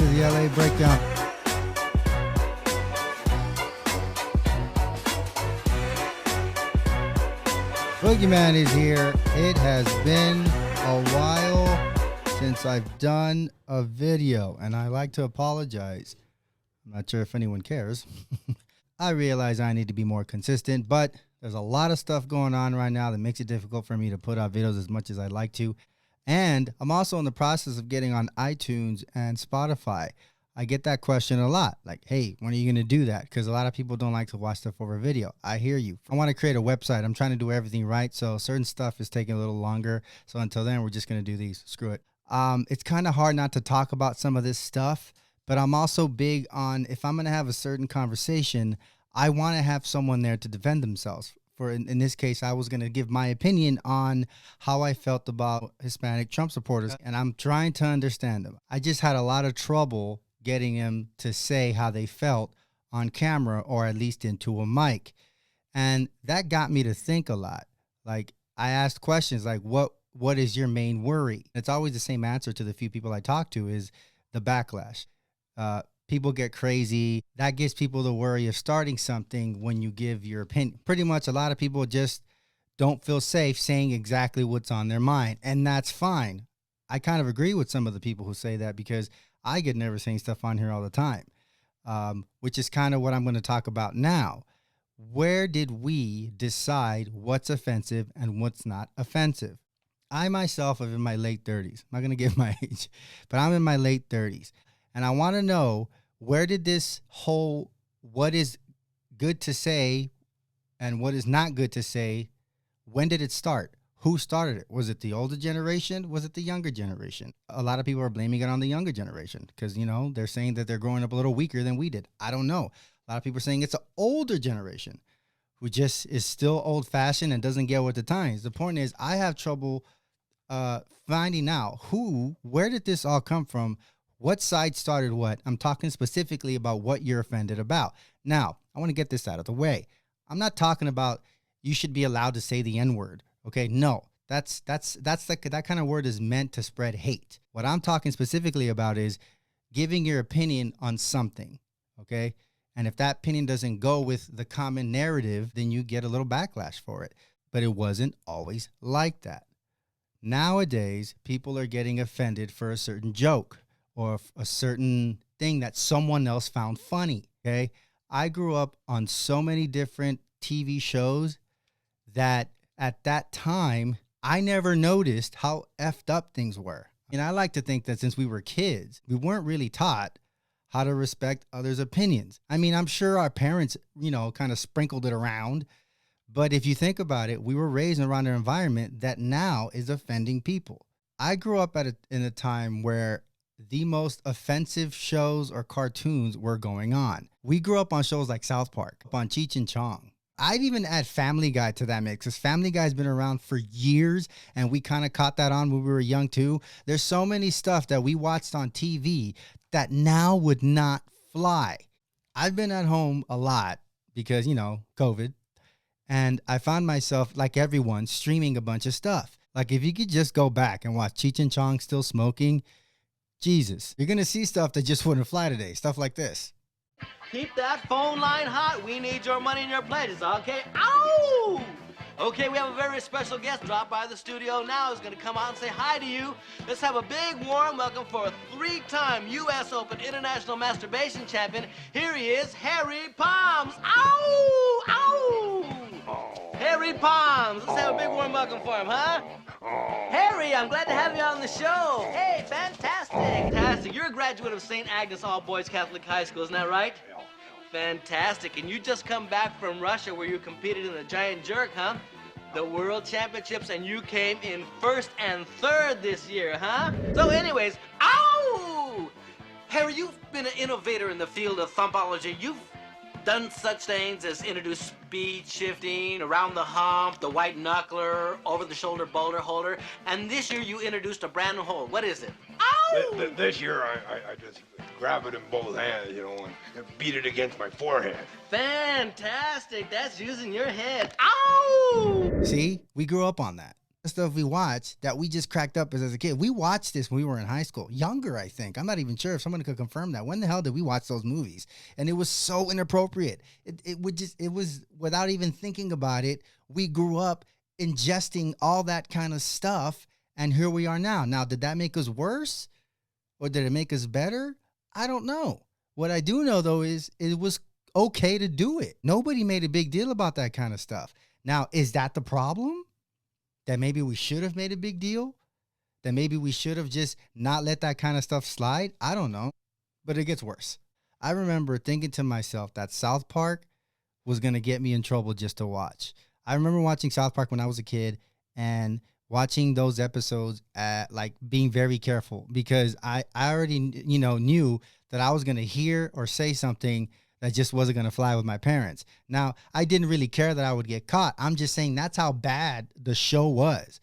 to the LA Breakdown. Boogeyman is here. It has been a while since I've done a video, and I like to apologize. I'm not sure if anyone cares. I realize I need to be more consistent, but there's a lot of stuff going on right now that makes it difficult for me to put out videos as much as I'd like to. And I'm also in the process of getting on iTunes and Spotify. I get that question a lot, like, hey, when are you going to do that? Because a lot of people don't like to watch stuff over video. I hear you. I want to create a website. I'm trying to do everything right, so certain stuff is taking a little longer. So until then, we're just going to do these. Screw it. It's kind of hard not to talk about some of this stuff, but I'm also big on, if I'm going to have a certain conversation, I want to have someone there to defend themselves. In this case, I was going to give my opinion on how I felt about Hispanic Trump supporters, and I'm trying to understand them. I just had a lot of trouble getting them to say how they felt on camera, or at least into a mic. And that got me to think a lot. Like, I asked questions like, what is your main worry? It's always the same answer to the few people I talk to, is the backlash. People get crazy. That gives people the worry of starting something when you give your opinion. Pretty much a lot of people just don't feel safe saying exactly what's on their mind, and that's fine. I kind of agree with some of the people who say that, because I get nervous saying stuff on here all the time, which is kind of what I'm going to talk about now. Where did we decide what's offensive and what's not offensive? I myself am in my late 30s. I'm not going to give my age, but I'm in my late 30s. And I want to know, where did this whole what is good to say and what is not good to say, when did it start? Who started it? Was it the older generation? Was it the younger generation? A lot of people are blaming it on the younger generation because, they're saying that they're growing up a little weaker than we did. I don't know. A lot of people are saying it's an older generation who just is still old-fashioned and doesn't get with the times. The point is, I have trouble finding out where did this all come from? What side started what? I'm talking specifically about what you're offended about. Now, I want to get this out of the way. I'm not talking about you should be allowed to say the N-word. Okay, no, that kind of word is meant to spread hate. What I'm talking specifically about is giving your opinion on something. Okay, and if that opinion doesn't go with the common narrative, then you get a little backlash for it. But it wasn't always like that. Nowadays, people are getting offended for a certain joke or a certain thing that someone else found funny, okay? I grew up on so many different TV shows that at that time, I never noticed how effed up things were. And I like to think that since we were kids, we weren't really taught how to respect others' opinions. I mean, I'm sure our parents, kind of sprinkled it around. But if you think about it, we were raised around an environment that now is offending people. I grew up in a time where the most offensive shows or cartoons were going on. We grew up on shows like South Park, on Cheech and Chong. I'd even add Family Guy to that mix, because Family Guy's been around for years, and we kind of caught that on when we were young too. There's so many stuff that we watched on TV that now would not fly. I've been at home a lot because, COVID, and I found myself, like everyone, streaming a bunch of stuff. Like, if you could just go back and watch Cheech and Chong still smoking, Jesus, you're going to see stuff that just wouldn't fly today. Stuff like this. Keep that phone line hot. We need your money and your pledges, okay? Ow! Okay, we have a very special guest drop by the studio now. He's going to come out and say hi to you. Let's have a big warm welcome for a 3-time U.S. Open International Masturbation Champion. Here he is, Harry Palms. Ow! Ow! Harry Palms. Let's have a big warm welcome for him, huh? Harry, I'm glad to have you on the show. Hey, fantastic. Fantastic. You're a graduate of St. Agnes All-Boys Catholic High School, isn't that right? Fantastic. And you just come back from Russia where you competed in the Giant Jerk, huh? The World Championships, and you came in 1st and 3rd this year, huh? So anyways, ow! Harry, you've been an innovator in the field of thumpology. You've done such things as introduce speed shifting, around the hump, the white knuckler, over-the-shoulder boulder holder, and this year you introduced a brand new hold. What is it? Ow! This year I just grab it in both hands, and beat it against my forehead. Fantastic. That's using your head. Ow! See, we grew up on that. stuff we watch that we just cracked up as a kid. We watched this when we were in high school, younger, I think. I'm not even sure if someone could confirm that. When the hell did we watch those movies? And it was so inappropriate. It was without even thinking about it. We grew up ingesting all that kind of stuff, and here we are now. Now, did that make us worse, or did it make us better? I don't know. What I do know though is it was okay to do it. Nobody made a big deal about that kind of stuff. Now, is that the problem? That maybe we should have made a big deal? That maybe we should have just not let that kind of stuff slide? I don't know. But it gets worse. I remember thinking to myself that South Park was going to get me in trouble just to watch. I remember watching South Park when I was a kid and watching those episodes like being very careful because I already, knew that I was going to hear or say something that just wasn't going to fly with my parents. Now, I didn't really care that I would get caught. I'm just saying that's how bad the show was.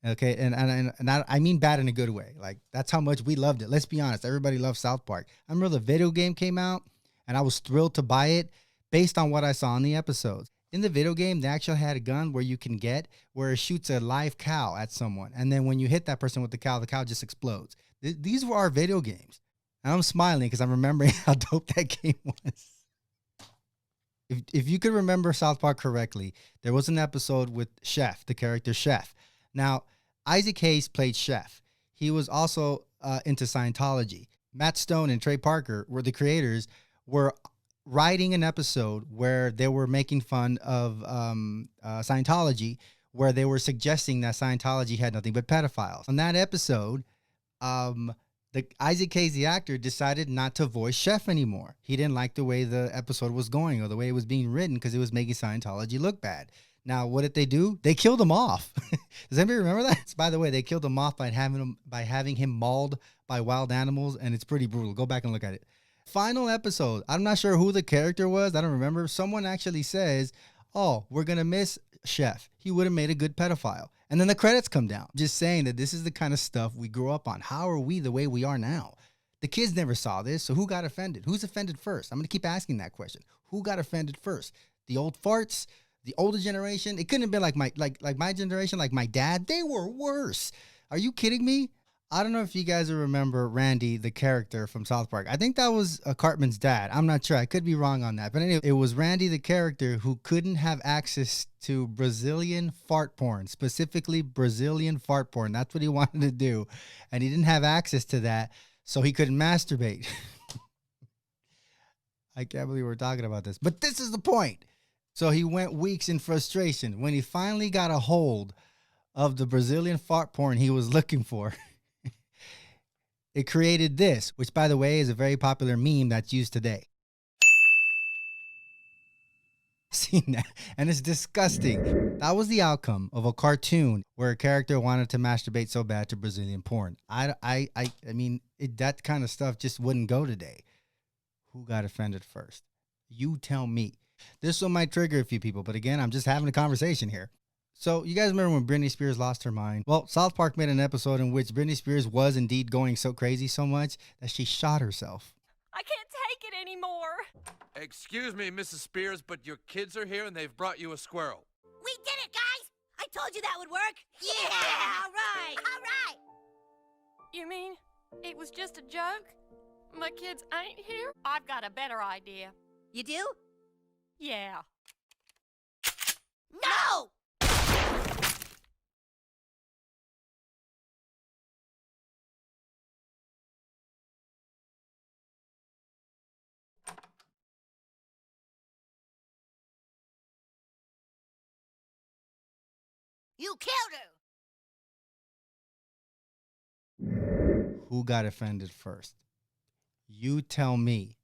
Okay, and I mean bad in a good way. Like, that's how much we loved it. Let's be honest. Everybody loves South Park. I remember the video game came out, and I was thrilled to buy it based on what I saw in the episodes. In the video game, they actually had a gun where it shoots a live cow at someone. And then when you hit that person with the cow just explodes. These were our video games. And I'm smiling because I'm remembering how dope that game was. If you could remember South Park correctly, there was an episode with Chef, the character Chef. Now, Isaac Hayes played Chef. He was also into Scientology. Matt Stone and Trey Parker were the creators, were writing an episode where they were making fun of Scientology, where they were suggesting that Scientology had nothing but pedophiles. On that episode, Isaac Hayes, the actor, decided not to voice Chef anymore. He didn't like the way the episode was going or the way it was being written because it was making Scientology look bad. Now, what did they do? They killed him off. Does anybody remember that? By the way, they killed him off by having him mauled by wild animals, and it's pretty brutal. Go back and look at it. Final episode. I'm not sure who the character was. I don't remember. Someone actually says, "Oh, we're gonna miss Chef. He would have made a good pedophile." And then the credits come down. Just saying that this is the kind of stuff we grew up on. How are we the way we are now? The kids never saw this, so who got offended? Who's offended first? I'm going to keep asking that question. Who got offended first? The old farts? The older generation? It couldn't have been like my generation, like my dad. They were worse. Are you kidding me? I don't know if you guys remember Randy, the character from South Park. I think that was Cartman's dad. I'm not sure. I could be wrong on that. But anyway, it was Randy, the character, who couldn't have access to Brazilian fart porn, specifically Brazilian fart porn. That's what he wanted to do. And he didn't have access to that, so he couldn't masturbate. I can't believe we're talking about this. But this is the point. So he went weeks in frustration. When he finally got a hold of the Brazilian fart porn he was looking for, it created this, which, by the way, is a very popular meme that's used today. Seen that? And it's disgusting. That was the outcome of a cartoon where a character wanted to masturbate so bad to Brazilian porn. I mean, that kind of stuff just wouldn't go today. Who got offended first? You tell me. This one might trigger a few people, but again, I'm just having a conversation here. So you guys remember when Britney Spears lost her mind? Well, South Park made an episode in which Britney Spears was indeed going so crazy so much that she shot herself. I can't take it anymore. Excuse me, Mrs. Spears, but your kids are here and they've brought you a squirrel. We did it, guys! I told you that would work. Yeah! All right! All right! You mean it was just a joke? My kids ain't here? I've got a better idea. You do? Yeah. No! You killed her! Who got offended first? You tell me.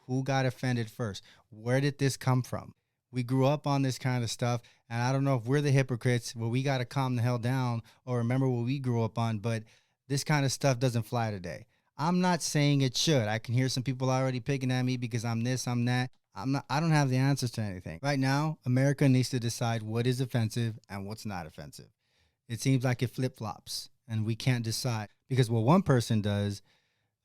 Who got offended first? Where did this come from? We grew up on this kind of stuff, and I don't know if we're the hypocrites where we got to calm the hell down or remember what we grew up on, but this kind of stuff doesn't fly today. I'm not saying it should. I can hear some people already picking at me because I'm this, I'm that. I don't have the answers to anything. Right now, America needs to decide what is offensive and what's not offensive. It seems like it flip-flops, and we can't decide because what one person does,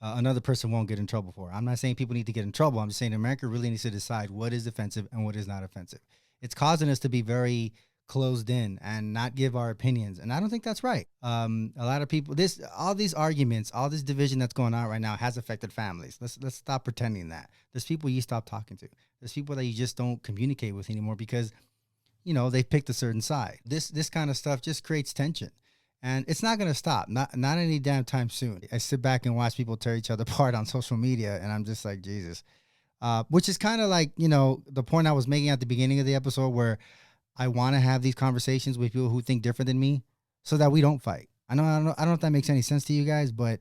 another person won't get in trouble for. I'm not saying people need to get in trouble. I'm just saying America really needs to decide what is offensive and what is not offensive. It's causing us to be very closed in and not give our opinions. And I don't think that's right. A lot of people, all these arguments, all this division that's going on right now has affected families. Let's stop pretending that. There's people you stop talking to. There's people that you just don't communicate with anymore because, you know, they picked a certain side. This kind of stuff just creates tension. And it's not going to stop, not any damn time soon. I sit back and watch people tear each other apart on social media, and I'm just like, Jesus. Which is kind of like, you know, the point I was making at the beginning of the episode where I want to have these conversations with people who think different than me so that we don't fight. I don't know if that makes any sense to you guys, but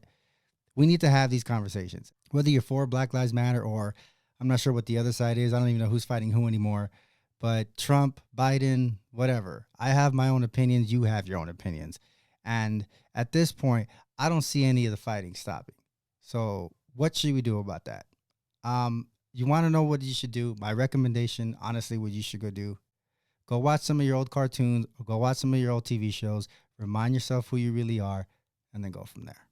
we need to have these conversations. Whether you're for Black Lives Matter or I'm not sure what the other side is. I don't even know who's fighting who anymore. But Trump, Biden, whatever. I have my own opinions. You have your own opinions. And at this point, I don't see any of the fighting stopping. So what should we do about that? You want to know what you should do? My recommendation, honestly, what you should go watch some of your old cartoons or go watch some of your old TV shows. Remind yourself who you really are and then go from there.